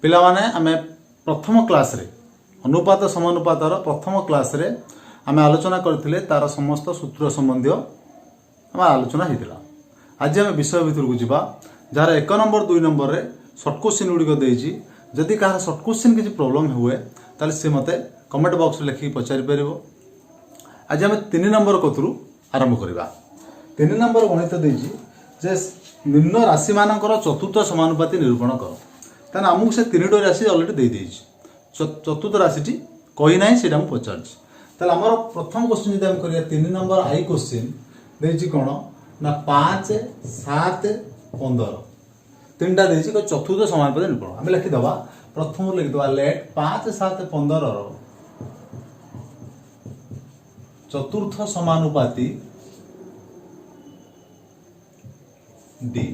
पिला माने आमे प्रथम क्लास रे अनुपात समानुपातर प्रथम क्लास रे आमे आलोचना करथिले तार समस्त सूत्र संबंधी आम आलोचना होता। आज आम विषय भितर को जीवा जार 1 नंबर 2 नंबर रे सर्ट क्वेश्चन गुड़िक देजी जदि कहार सर्ट क्वेश्चन किसी प्रॉब्लम हुए ताले से मते कमेंट बॉक्स रे लिखि पचारि परिबो। आज आम 3 नंबर कतरू आरंभ करबा। 3 नंबर गणित देजी जे निम्न राशि मानकर चतुर्थ समानुपाती निरूपण कर ताने आमको से 3टी राशि ऑलरेडी दे देछि। चतुर्थ राशि कही ना से पचार ताले आमर प्रथम क्वेश्चन जब करिया 3 नंबर आई क्वेश्चन देछि कोन ना 5 7 15 तीनटा देछि को चतुर्थ समानुपाती निरूपण आम लिखि दबा। प्रथम लिखि दबा लेट 5 7 15 रो चतुर्थ समानुपाती डी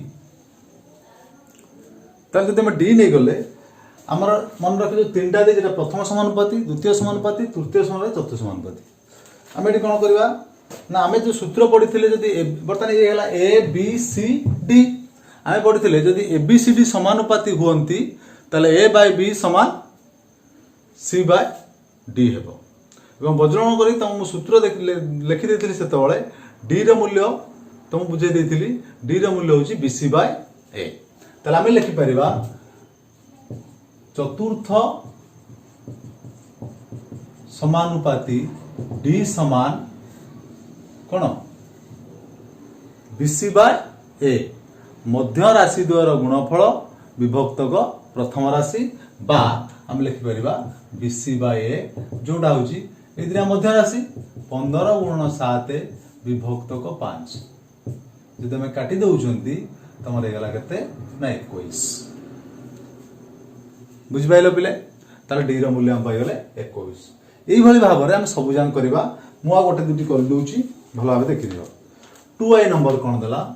ताले जब डी नहीं गले आमर मन रख जो 3टा दे प्रथम समानुपाती द्वितीय समानुपाती तृतीय समानुपाती चतुर्थ समानुपाती आम ये कौन करवा ना आम जो सूत्र पढ़ी जदि बर्तमान ये है ए बी सी डी आम पढ़ी जदि ए बी सी डी समानुपाती हुंती ताले ए बाय बी समान सी बाय डी हेबो एवं वज्रण करी तुम सूत्र लिखि देथिली सेतबेले डी रो मूल्य तुम बुझे देथिली डी रो मूल्य होची बी सी बाय ए ताले आम लिखि परिबा चतुर्थ समानुपाती डी समान कौन बीसी बाय ए मध्य राशि द्वारा गुणफल विभक्तक प्रथम राशि बा आम लिखिपर बीसी बाय ए जोटा हूँ ये मध्य राशि 15 गुणन 7 विभक्तक 5 जब आम काटी दौरान तुम के ना 21 बुझिपाइल पिले ताले डी रो मूल्य हम पाइगले 21 यही भाव में आम सब जान करवा मुआ गोटे दुटी कर दूची भल भाव देखि दियो 2i नंबर कौन देला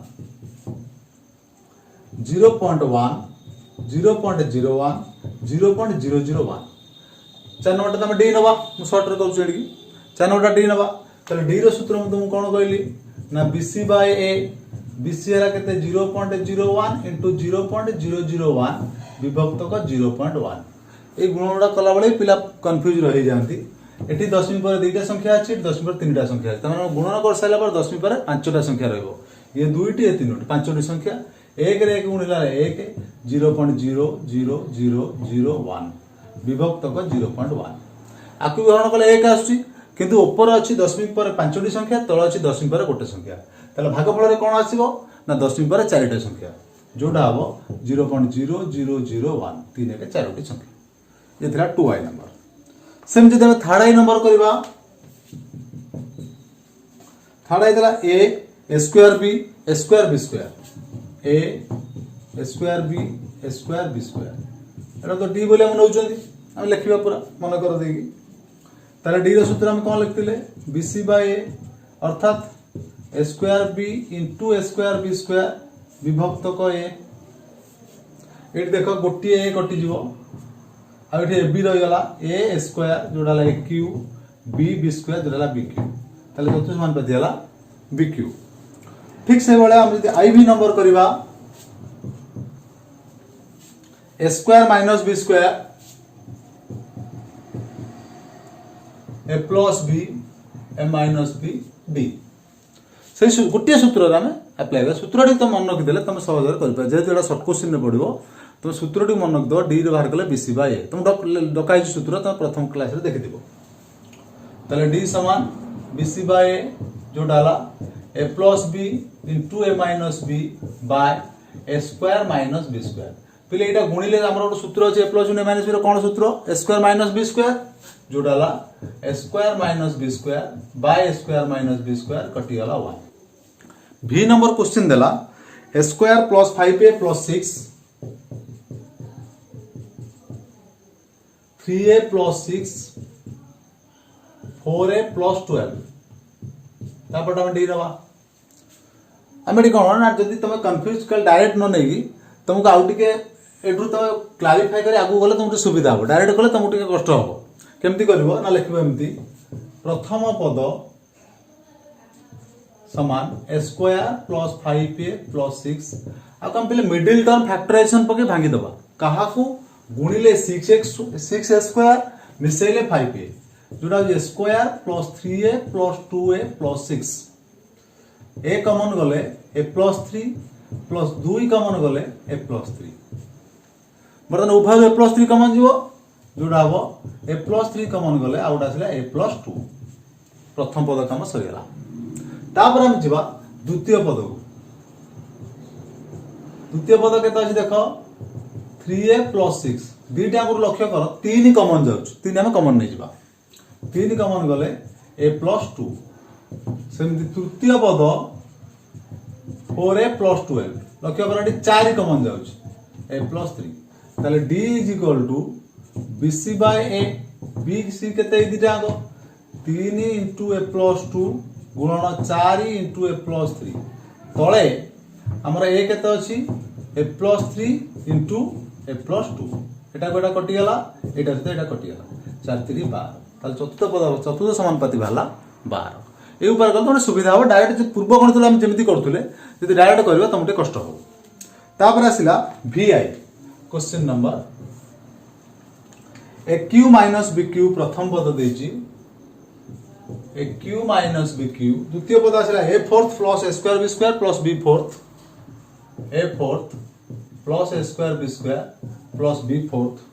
0.1 0.01 0.001 4 नंबर तुम डी नवा मु शॉर्ट रे करूछु एडी 4 नंबर डी नवा ताले डी रो सूत्र में तुम कौन कहली ना BC by A BC era केते 0.01 into 0.001 विभक्तक 0.1 ए गुणटा कला बेले पिला कंफ्यूज रही जाती। एठी 10वीं पर 2टा संख्या अछि 10वीं पर 3टा संख्या अछि तमाने गुणन कर साइला पर 10वीं पर 5टा संख्या रहइबो ये 2टी ये 3टी 5टी संख्या 1 रे 1 गुणिला 1 0.00001 विभक्तक 0.1 आकु ग्रहण कले 1 आछी किंतु ऊपर अछि 10वीं पर 5टी संख्या तळ अछि 10वीं पर 1 संख्या ताले भागफल रे कोन आसीबो ना 10वीं पर 4टा संख्या जोटा हम 0.0001 3 के 4टी संख्या ये थिला 2i नंबर सेम जदि हम 3rd नंबर करबा 3rd दिला a square b square b square a square b square b square एटा तो d बोले हम नउचंदी हम लिखिबा पूरा मन कर देगी ताले d रो सूत्र हम कोन लिखतिले bc बाय a अर्थात a square b into a square b square विभक्तक ए ये देख गोटे ए कटि जीवो आ ये बी रहीगला ए स्क्वायर जोड़ा लागे क्यू बी स्क्वायर जोड़ा बी क्यू ताले चतुर्थ समानुपाती हला बी क्यू ठीक से बेले हम यदि आई भी नंबर करबा ए स्क्वायर माइनस बी स्क्वायर ए प्लस बी ए माइनस बी डी से गोटे सूत्र आम अप्लाई कर सूत्रटी तुम मन रखिदे तुम सहज कर जेहेतु एटा सर्ट क्वेश्चन पड़ो तुम सूत्रटी मन रखिद डी बाहर कले बीसी बाय ए तुम डकाई सूत्र तुम प्रथम क्लास रे देखि दिबो ताले डी समान बीसी बाय ए जोटा हला a plus b into a minus b by a square minus b square पहिले एटा गुणिले हमर गोटे सूत्र अछि a plus a minus b रो कोन सूत्र a square minus b square जोटा हला a square minus b square by a square minus b square कटि गला 1 भी नंबर क्वेश्चन देला a square plus 5a plus 6 3a plus 6 4a plus 12 तापर हम डी नवा हम एडी कोन ना जदी तुम कंफ्यूज कर डायरेक्ट न नेगी तुमको आउ टिके एठू तो क्लैरिफाई करे आगु गले तुमके सुविधा हो डायरेक्ट गले तुमको टिके कष्ट हो केमती करबो ना लिखबो एमती प्रथम पद समान ए स्क्वायर प्लस 5a प्लस 6 आ कम पहले मिडिल टर्म फैक्टराइजेशन पके भांगी दबा कहा को गुणिले 6a स्क्वायर मिसेले 5a जोटा a square plus 3a plus 2a plus 6 a common गले ए प्लस 3 प्लस 2 कॉमन गले ए प्लस 3 बर्तमान उभय ए प्लस 3 कॉमन जीवो जोटा हम ए प्लस 3 कॉमन गले आ गोटा आसला ए प्लस 2 प्रथम पद काम सरीगला तापर हम जीवा द्वितीय पद को द्वितीय पद केते अछि देखो 3a प्लस 6 दुईटा को लक्ष्य कर 3 कॉमन जाउछ 3 हम कॉमन नै जीवा 3 कॉमन गले a प्लस 2 सेमति तृतीय पद 4a प्लस 12 लक्ष्य कर 4 कॉमन जाउछ a प्लस 3 ताले d is equal to bc by a bc केते ई दिटा को 3 into a प्लस 2 गुणन 4 into a प्लस 3 तळे हमरा a केते अछि a plus 3 into a plus 2 एटा कोटा कटि गेला एटा से एटा कटि गेला 4 3 12 ताले चतुर्थ समानुपाती भाला 12 ए ऊपर गल तो सुविधा हो डायरेक्ट जो पूर्व गणित हम जेमिति करथुले यदि डायरेक्ट करबा तमटे कष्ट हो तापर आसिला vi question number A q minus bq प्रथम पद देछि ए q माइनस bq द्वितीय पद आसिला a fourth plus a square b square plus b fourth a fourth plus a square b square plus b fourth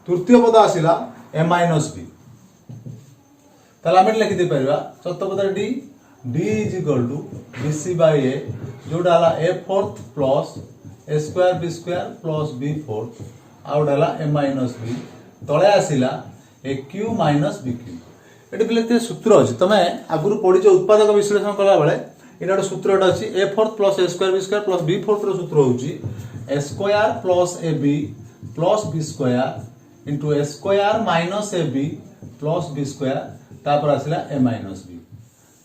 तृतीय पद आसिला a माइनस b ताला हम लिखि दे परबा चतुर्थ पद d is equal to bc by a जोटा हला a fourth plus a square b square plus b fourth out हला a माइनस b तळे आसिला a q माइनस bq एटी बिलेते सूत्र अछि तमे आगुरु पढि जे उत्पादक विश्लेषण कला बेले एटा सूत्रटा अछि a fourth plus a square b square plus b fourth रो सूत्र होउची a square plus ab plus b square into a square minus ab plus b square तापर आसिला a माइनस b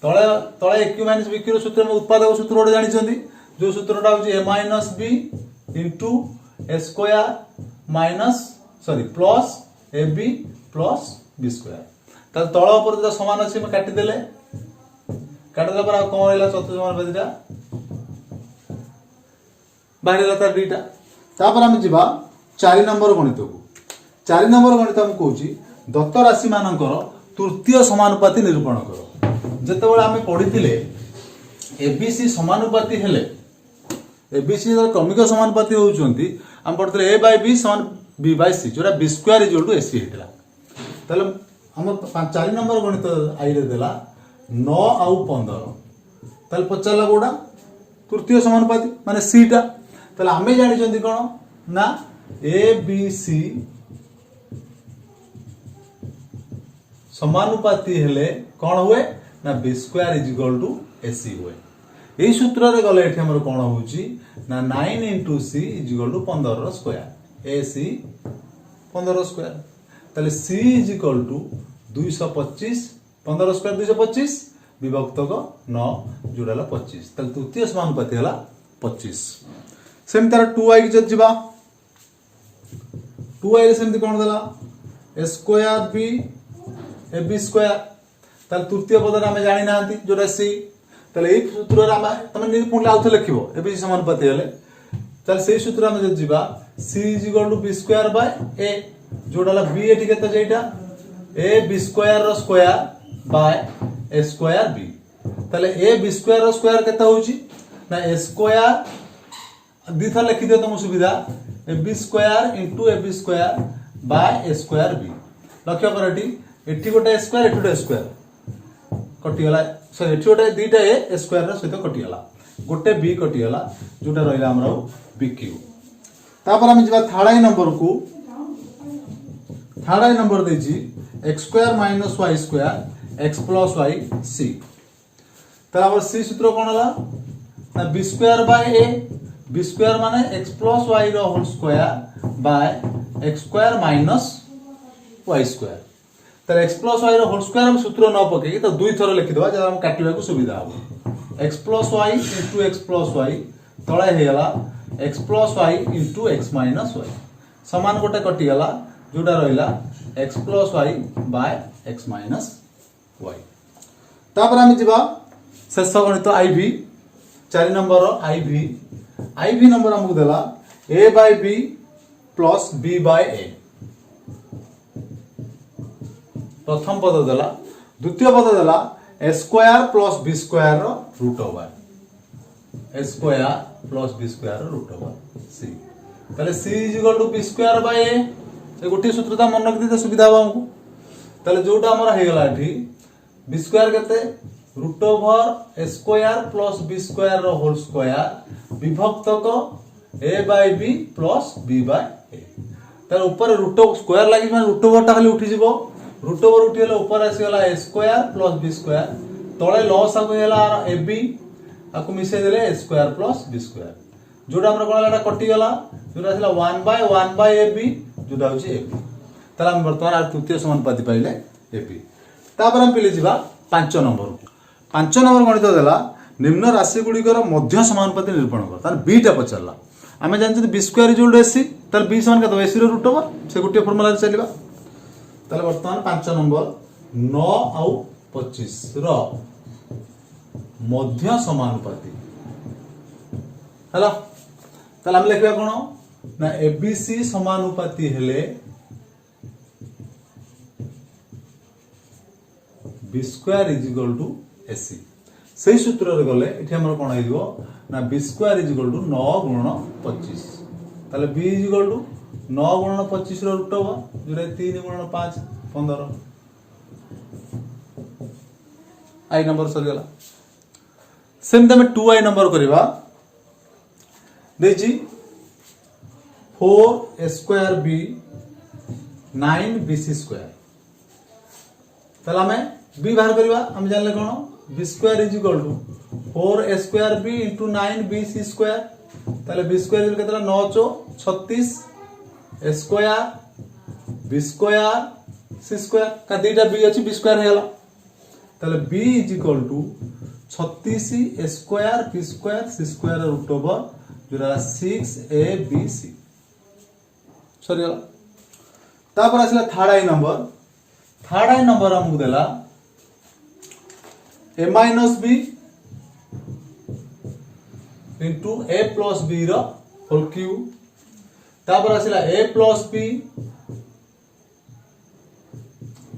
तळे तळे q माइनस bq रो सूत्र में उत्पादक सूत्र ओडे जानि छथि जो सूत्रटा होउची a minus b into a square minus sorry plus ab plus b square त तळ ऊपर जो समान अछि हम काटि देले काटला पर कोन रहला चतुर्थ समानुपातीटा बाहिरला तार दुईटा तापर हम जिबा 4 नंबर गणित को 4 नंबर गणित हम कहूची दत्त राशि मानकर तृतीय समानुपाती निरूपण करो जते बेला हम पढिथिले एबीसी समानुपाती हेले एबीसी जर क्रमिक समानुपाती होउचंती हम पढिथिले a by b समान b by c जोरा b square is equal to ac हेतला तले हम 4 नंबर गणित आइले देला 9 आउ 15 तले पचाला कोडा तृतीय समानुपाती माने c टा तले हमें जानि चंदी कोन ना a b c समानुपाती हेले कोन हुए ना b square is equal to ac हुए एई सूत्र रे गले एठी हमर कोन होउची ना 9 into c is equal to 15 रो स्क्वायर ac 15 स्क्वायर ताले c is equal to 225 15 square 225 विभक्त को 9 जोड़ाला 25 ताले तृतीय समानुपाती हला 25 सेम तार 2i जब जिबा 2i रे सेमति कोन देला a square b ab square ताले तृतीय पद रे हम जानि नांती जोटा c ताले ए सूत्र रे हम तमे नि पुन लाउथ लिखिबो ab समानुपाती हेले ताले सेही सूत्र हम जब जिबा c is equal to b square by a जोड़ाला b एठी केते जेटा a b स्क्वायर रो square by a square b ताले a b स्क्वायर रो स्क्वायर केते होउची ना a स्क्वायर दिथा लिखि दियो तुम सुविधा a b square into a b square by a square b लक्ष्य कर एठी गोटे स्क्वायर एठी गोटे स्क्वायर कटि गला सो एठी गोटे दुईटा a स्क्वायर रो सहित कटि गला गोटे b कटि गला जोटा रहिला हमरो bq तापर हम जिबा थाळाई नंबर को थार्ड नंबर देछि x square minus y square x plus y c तराबर c सूत्र कोन हला ना b square by a b square माने x प्लस y रो whole square by x square minus y square तर x प्लस y रो होल स्क्वायर हम सूत्र न पके तो दुई थरो लिखि दबा जे हम काटिबा को सुविधा हो x plus y * x plus y तळे हे गला x plus y * x minus y समान गोटे कटि गला जोटा रहिला x plus y by x minus y तापर हम जिबा शेष गणित iv 4 नंबर iv नंबर हमको देला a by b plus b by a प्रथम पद देला द्वितीय पद देला a square plus B square रो root over a square plus B square रो रूट ओवर सी ताले c is equal to b square by a से गोटे सूत्रता मन रख दे सुविधा हो हमको ताले जोटा हमर हे गला एठी बी स्क्वायर केते root over a square plus B square रो होल स्क्वायर विभक्त को a by b plus b by a तार ऊपर रूट स्क्वायर लागि माने रूट ओवर ता खाली उठी जिवो रूट ओवर उठी गेला ऊपर आसी गेला ए स्क्वायर प्लस बी स्क्वायर तळे लॉस आको गेला ए बी आको मिसे देले ए स्क्वायर प्लस बी स्क्वायर जोटा हमर कोन लाटा कटि गेला जोटा आसिला 1 बाय ए बी जोटा होची ए बी ताला हम वर्तमान आ तृतीय समानुपाती पाइले ए बी तापर हम पिले जिबा 5 नंबर गणित देला निम्न राशि गुड़िकर मध्य समानुपाती निरूपण कर तार बी टा पचरला आमे जानछि b square is equal to ac तार बी समान कत एसी रो रूट ओवर से गुटे फार्मूला रे चलिबा ताले वर्तमान 5 नंबर 9 आउ 25 रो मध्य समानुपाती हला ताले हम लिखबा कोन ना एबीसी समानुपाती हेले B square is equal to AC सही सूत्र रे गले एठी हमर कोन आइबो ना B square is equal to 9 गुणन 25 ताले बी इज इक्वल टू 9 गुणन 25 रो रूट ओवर जोरे 3 गुणन 5 15 आई नंबर सर गला सेम तमे 2i नंबर करबा देजी 4a square b 9bc square ताले हमें b बाहर करबा हम जानले कोन b square is equal to 4a square b into 9bc square ताले b स्क्वायर इज केतला 9 चो 36 a square b square c square का दुईटा b अछि b स्क्वायर हेला ताले b is equal to 36 a square b square c square root over जोरा 6abc sorry गला तापर आसिला थर्ड आई नंबर हमको देला a minus b into a plus b रो होल क्यूब तापर आसिला a plus b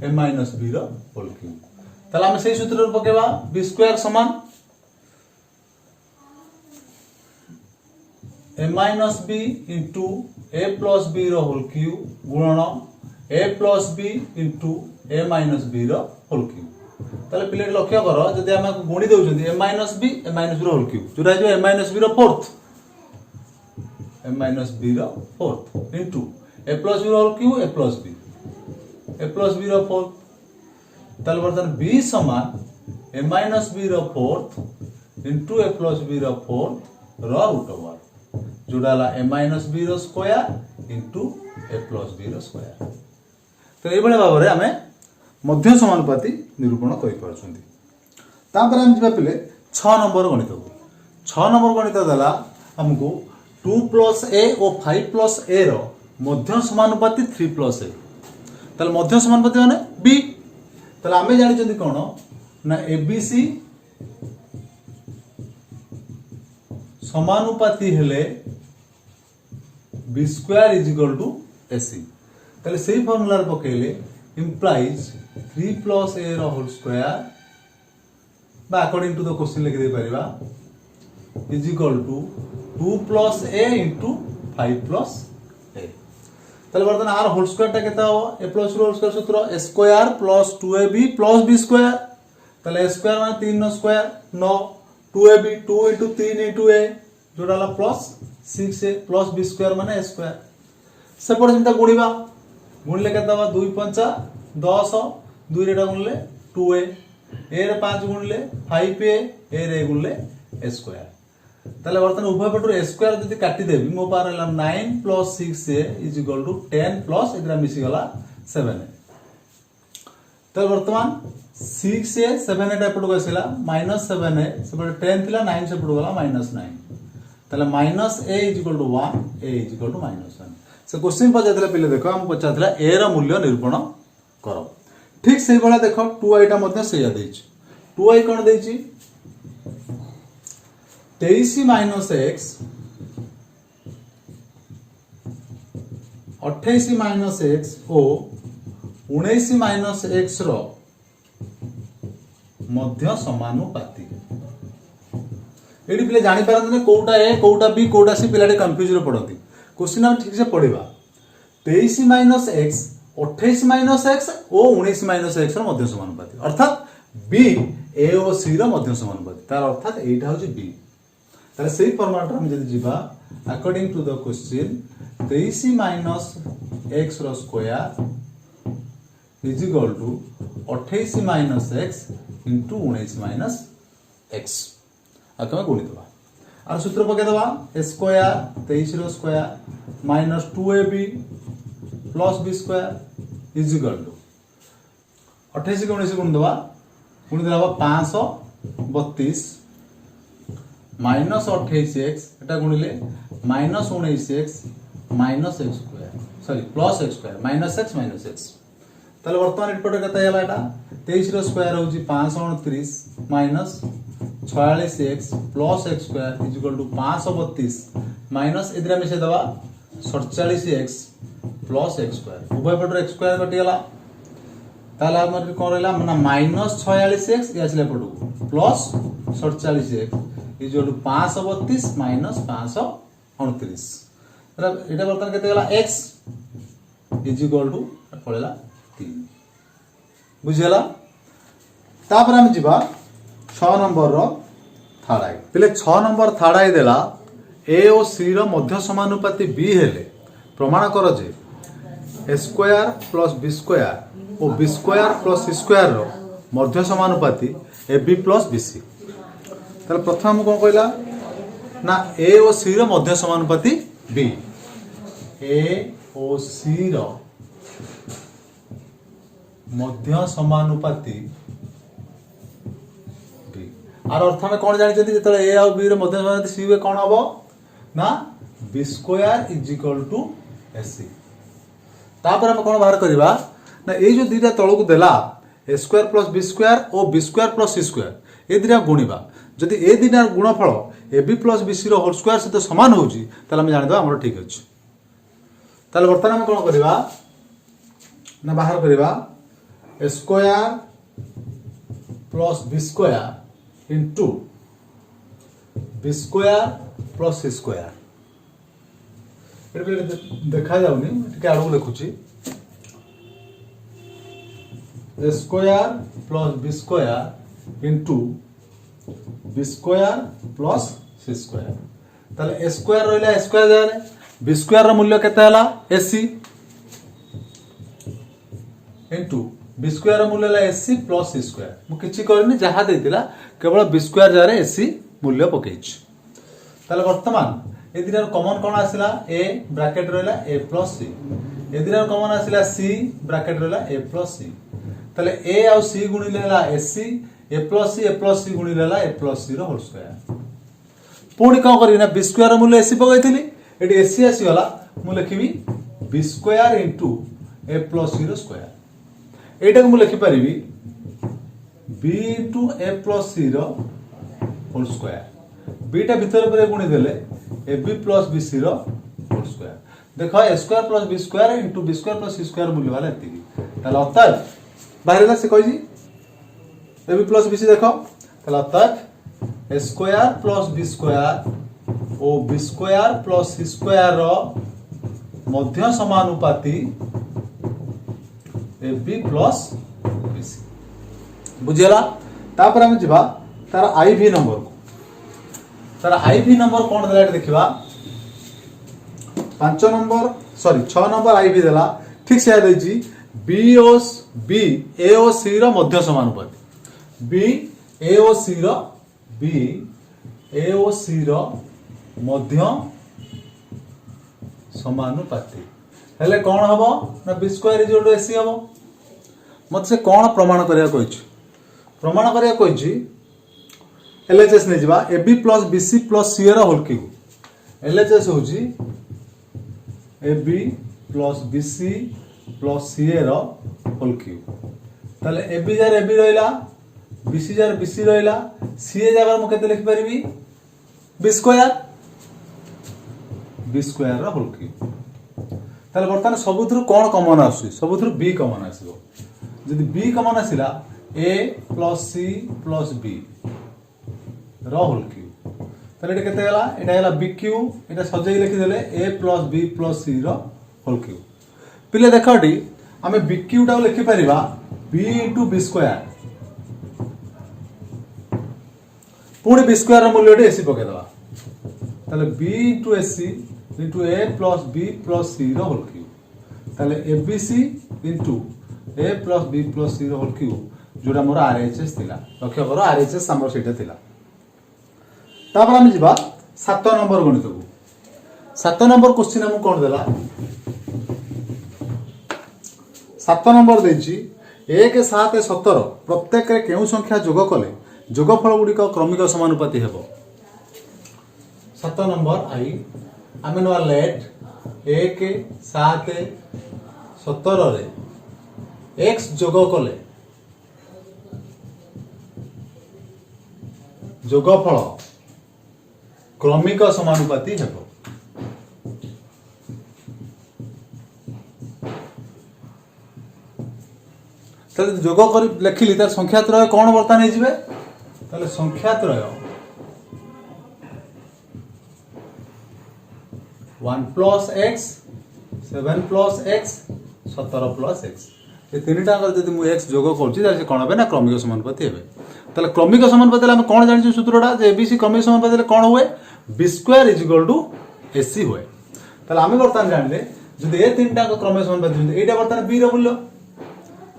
a minus b रो whole cube ताला हम सही सूत्र पकेबा b स्क्वायर समान a minus b into a plus b रो होल क्यूब गुणन a plus b into a minus b रो होल क्यूब ताले पिले लक्ष्य करो जदि हम गुणी देउछन a minus b रो होल क्यूब जोरा जो a minus b रो फोर्थ a minus b रो fourth into a plus b रो whole cube a plus b रो फोर्थ ताले बर्तन b समान a minus b रो fourth into a plus b रो फोर्थ रो रूट ओवर जोड़ा ला a minus b रो square into a plus b रो स्क्वायर तो ए बळे भाबरे हमें मध्य समानुपाती निरूपण करि परछन्ती तापर हम जिबा पिले 6 नंबर गणित को 6 नंबर गणित दला हमको 2 plus a और 5 plus a रो मध्य समानुपाती 3 plus a तले मध्य समानुपाती माने b तले हमें जानि जंदी कोन ना abc समानुपाती हेले b square is equal to ac तले सेही फार्मूला रे पकेले implies 3 plus a रो होल स्क्वायर बा अकॉर्डिंग टू द क्वेश्चन लिख दे परिबा is equal to 2 plus a into 5 plus a तले वर्तन आर होल स्क्वायर ता केता हो a plus होल स्क्वायर सूत्र a square plus 2ab plus b square तले a स्क्वायर माने 3 नो square 9 2ab 2 into 3 into a जोड़ा ला plus 6a plus b square माने a स्क्वायर सेपट चिंता गुणीबा गुणले केता बा 2 5 10 2 रे गुणले 2a a रे 5 गुणले 5a a रे गुणले a स्क्वायर ताले वर्तन उभय पटु a स्क्वायर जति काटि देबी मो पार हला 9 plus 6a is equal to 10 plus एतरा मिसी गला 7a ताले वर्तमान 6a 7a टा पटु गसिला -7a सेपट 10 थिला 9 से पटु गला -9 ताले -a is equal to 1 a is equal to -1 से क्वेश्चन पचातला पिले देखो हम पचातला a रा मूल्य निरूपण करो ठीक सही बळा देखो 2i टा मध्ये सेया देछि 2i कोन देछि 23 - x 28 माइनस एक्स ओ 19 माइनस एक्स रो मध्य समानुपाती। ये पिले जापारती कौटा ए कौटा बी कौटा सी पिला कन्फ्यूज पड़ती। क्वेश्चन हम ठीक से पढ़ा 23 माइनस एक्स 28 माइनस एक्स और 19 माइनस एक्स मध्य समानुपाती अर्थात बी ए और सी मध्य समानुपाती तार अर्थात एटा हूँ बी। ताले सेही फॉर्मेट हम जदि जीवा according to the question 23 minus x रो square is equal to 28 minus x into 19 minus x आम गुणीद और सूत्र पकईदे ए स्क्वायर 23 रो square minus 2ab plus B square is equal to 28 के 19 गुणीदे गुणीदे 532 माइनस 28 एक्स एटा गुणिले minus 19 x minus x square sorry plus X square minus x ताले वर्तमान एपटे केते हैला एटा 23 रो स्क्वायर होची 529 minus 46 X plus X square is equal to 532 minus इधर मिसे दबा 47 एक्स प्लस एक्स स्क्वायर उभय पटर एक्स स्क्वायर कटि गला ताले हमर कोन रहला माने माइनस 46 एक्स ये आसले पटू plus 47 X is equal to 532 minus 529 एटा वर्तमान केते गला एक्स इज इक्वल टू पड़ेला 3 बुझेला। तापर हम जीवा 6 नंबर रो थर्ड आई पहले 6 नंबर थर्ड आई देला ए और सी रो मध्य समानुपाती बी हेले प्रमाण कर जे a square plus B square और बी स्क्वायर प्लस सी स्क्वायर रो मध्य समानुपाती A B plus B c. ताले प्रथम हम कोन कहला ना ए और सी रो मध्य समानुपाती बी ए और सी रो मध्य समानुपाती आर अर्थ में कौन जानी जो ए आउ बी मध्य समानुपाती सी हुए कौन हम ना B square is equal to a c. तापर हम कौन बाहर करवा ना ये जो दुईटा तलू देला a square plus B square और बी स्क्वायर प्लस सी स्क्वायर ये दुटा गुणवा जदि ए दुटा गुणफल a B plus B c whole square सहित सामान होची ताले हम जानिदबा हमर ठीक अछि। ताले वर्तमान हम कौन करवा ना बाहर करवा a square plus B square into b square plus C square देखा जाऊनी टिके आड़ू लिखुची a square plus B square into b square plus C square ताले ए स्क्वायर रहला ए स्क्वायर जाने बी स्क्वायर रो मूल्य केते हला एसी इंटू बी स्क्वायर रो मूल्य हला एसी प्लस सी स्क्वायर मु किछि करनी जहा देतिला केवल बी स्क्वायर जारे एसी मूल्य पकेइछ। ताले वर्तमान ए दिनार कॉमन कोन आसिला ए ब्रैकेट रहला ए प्लस सी ए दिनार कॉमन आसिला सी ब्रैकेट रहला ए प्लस सी ताले ए आ सी गुणिले हला एसी ए प्लस सी गुणिले हला ए प्लस सी रो होल स्क्वायर पुणी कोन करी ना बी स्क्वायर रो मूल्य एसी पकैथिली एटी एसी आसी गला मु लिखिबी B square into A plus C रो स्क्वायर एटा को मु लिखि परिबी B into A plus C रो होल स्क्वायर बीटा भीतर पर गुणी देले A B plus B C रो होल स्क्वायर देखो A square plus B square into B square plus C square मूल्य वाला एतिकी ताले अर्थात बाहरला से कहि जी A B plus B C देखो ताले अर्थात A square plus B square ओ बी स्क्वायर प्लस सी स्क्वायर रो मध्य समानुपाती A B plus B C बुझेला। तापर हम जिबा तार आईवी नंबर को तार आईवी नंबर कौन देला देखिबा 5 नंबर सॉरी 6 नंबर आईवी देला ठीक से याद होई बी ओ बी ए ओ सी रो मध्य समानुपाती बी ए ओ सी रो बी ए ओ सी रो मध्य समानुपाती हेले कौन हबो ना B square is equal to a c हबो मत से कौन प्रमाण करिया कहिछि प्रमाण करिया कहिछि एलएचएस ने जिबा A B plus B C plus C रो होल क्यूब एलएचएस होछि A B plus B C plus C रो होल क्यूब ताले ए बी जार ए बी रहला बी सी जार बी सी रहला सी ए जगह मु केते लिख परिबी बी स्क्वायर रो होल क्यूब ताले बर्तमान सबुथुरु कोन कॉमन आसुची सबुथुरु बी कॉमन आसीबो जदि बी कॉमन आसिला a plus c plus b रो होल क्यूब ताले एटा केते गला एटा गला b क्यूब एटा सजै लिखि देले a plus b plus c रो होल क्यूब पिले देखोटी आमे b क्यूब टा लिखि परिबा b * b स्क्वायर पुणी b स्क्वायर रो मूल्य ac पके दवा ताले b * ac * a plus b plus c रो होल क्यूब ताले abc * a plus b plus c रो होल क्यूब जोड़ा मोर आरएचएस थिला लक्ष्य करो आरएचएस हमर सेटा थिला तापर हम जिबा 7 नंबर गणित को 7 नंबर क्वेश्चन हम कोन देला 7 नंबर देछि 1 7 17 प्रत्येक रे केउ संख्या जोग कले जोगफल गुडी को क्रमिक समानुपाती हेबो 7 नंबर आई आमे नो लेट 1 7 17 रे x जोग कले जोगफल क्रमिक समानुपाती हेबो तले जोग कर लिखिली तार संख्या त्रय कोन वर्तन हे जिवे तले संख्या त्रय 1 plus x 7 plus x 17 plus x ये तीनटा अगर जदि मु x जोग करछि ताले कोन हेबे ना क्रमिक समानुपाती हेबे ताले क्रमिक समानुपाती हम कोन जानि सूत्रटा जे एबीसी क्रमिक समानुपाती कोन हुए b स्क्वायर = ac हुए ताले हम वर्तन जानले जदि ए तीनटा क्रमिक समानुपाती एटा वर्तन b रो मूल्य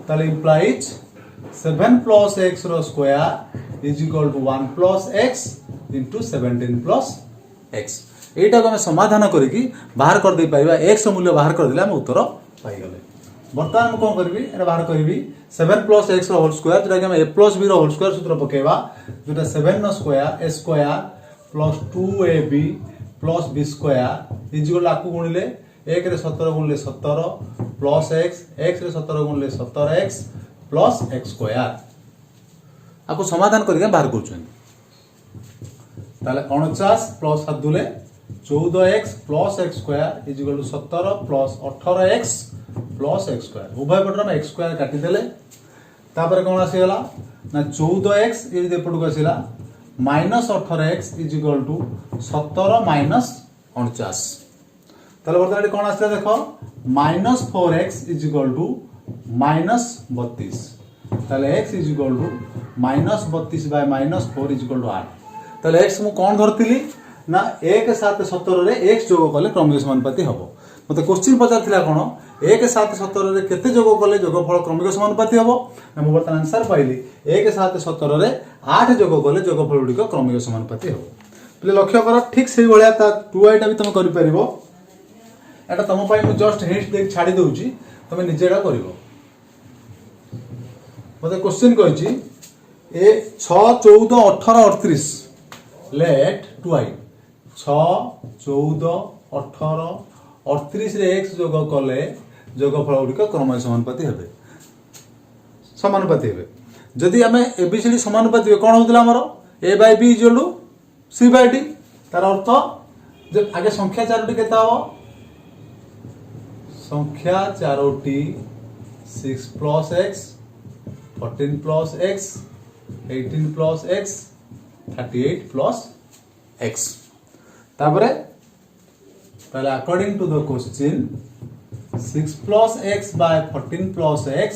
ताले implies 7 plus x रो square = 1 plus x into 17 plus x एटा को हम समाधान करिकि बाहर कर दे पाइबा x मूल्य बाहर कर दिले हम उत्तर पाई गले वर्तमान हम कोन करबी एटा बाहर करबी 7 plus x रो होल स्क्वायर जेटा कि हम a plus b रो होल स्क्वायर सूत्र पकेबा जेटा 7 नो square a square plus 2ab plus b square = आकु गुणिले 1 रे 17 गुणिले 17 प्लस x x रे 17 गुणिले 17x प्लस x स्क्वायर आकु समाधान करके बाहर करछन ताले 49 plus 7 Dhule 14x plus x square = 17 plus 18x plus x square उभय पटर में x स्क्वायर काटी देले तापर कोन आसी गला ना 14x ये जे पटु आसीला माइनस 18x = 17 माइनस 49 ताले वर्तमान कोन आसीला देखो माइनस 4x = माइनस 32 ताले x = माइनस 32 बाय माइनस 4 = 8 ताले x मु कोन धरतिली ना 1 7 17 रे x जोग कले क्रमिक समानुपाती हबो मते क्वेश्चन पचार थिला कोन 1 7 17 रे केते जोग कले जोगफल क्रमिक समानुपाती हबो हम वर्तमान आंसर पाइली 1 7 17 रे 8 जोग कले जोगफल गुडी को क्रमिक समानुपाती हबो प्ले लक्ष्य करो ठीक सेही भलिया ता 2i टा भी तुम करि परिबो एटा तुम पाई मु जस्ट हिंट दे छाडी दउची तुम निजेडा करिवो मते क्वेश्चन कहछि ए 6 14 18 38 लेट 2i 6 14 18 38 रे x जोग कले जोगफल गुडी को क्रमिक समानुपाती हेबे जदि हमें एबीसीडी समानुपाती कोन होतला हमरो a by b = c by d तार अर्थ जब आगे संख्या चारोटी केता हो संख्या Charoti 6 plus x 14 plus x 18 plus x 38 plus x तापरे ताले according to the question 6 plus x by 14 plus x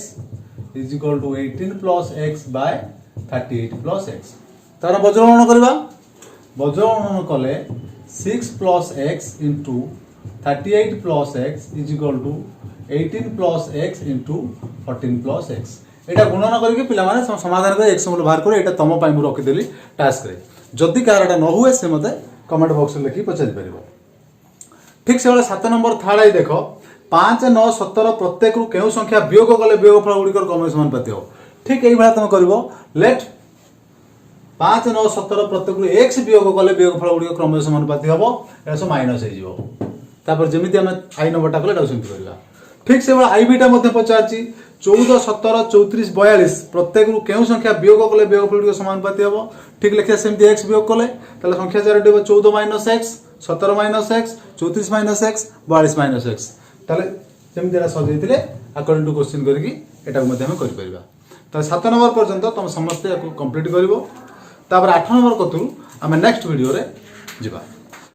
= 18 plus x by 38 plus x तार बज्रगणन करबा बज्रगणन कले 6 plus x into 38 plus x = 18 plus x into 14 plus x एटा गुणन करके पिला माने समाधान कर x मूल्य बाहर कर एटा तम पाई मु रखि देली टास्क रे जदी कारटा न हुए से मते कमेंट बॉक्स में लिखि पचारि परिबो ठीक से वाला 7 नंबर थाळाई देखो 5 9 17 प्रत्येक रु केउ संख्या वियोग कले वियोगफल गुडी कर क्रमिक समानुपाती हो ठीक एई भला तुम करबो लेट 5 9 17 प्रत्येक रु x वियोग कले वियोगफल गुडी क्रमिक समानुपाती हबो एटा सो माइनस हे जिवो तापर जेमिति हम i नंबर टा कले एटा सिंपल करबा ठीक से वाला i बीटा मध्ये पचारची 14 17 34 42 प्रत्येक रु केउ संख्या वियोग कले वियोगफल गुडी समानुपाती हबो ठीक लिखिया सेमति x वियोग कले ताले संख्या Charoti 14 - x 17 - x 34 - x 42 - x ताले जेमि एटा सजेइथिले अकॉर्डिंग टू क्वेश्चन करके एटा मध्ये हम करि परिबा। तो 7 नंबर पर्यंत तुम समस्त कंप्लीट करिवो। तापर 8 नंबर कतु आम नेक्स्ट वीडियो रे जिबा।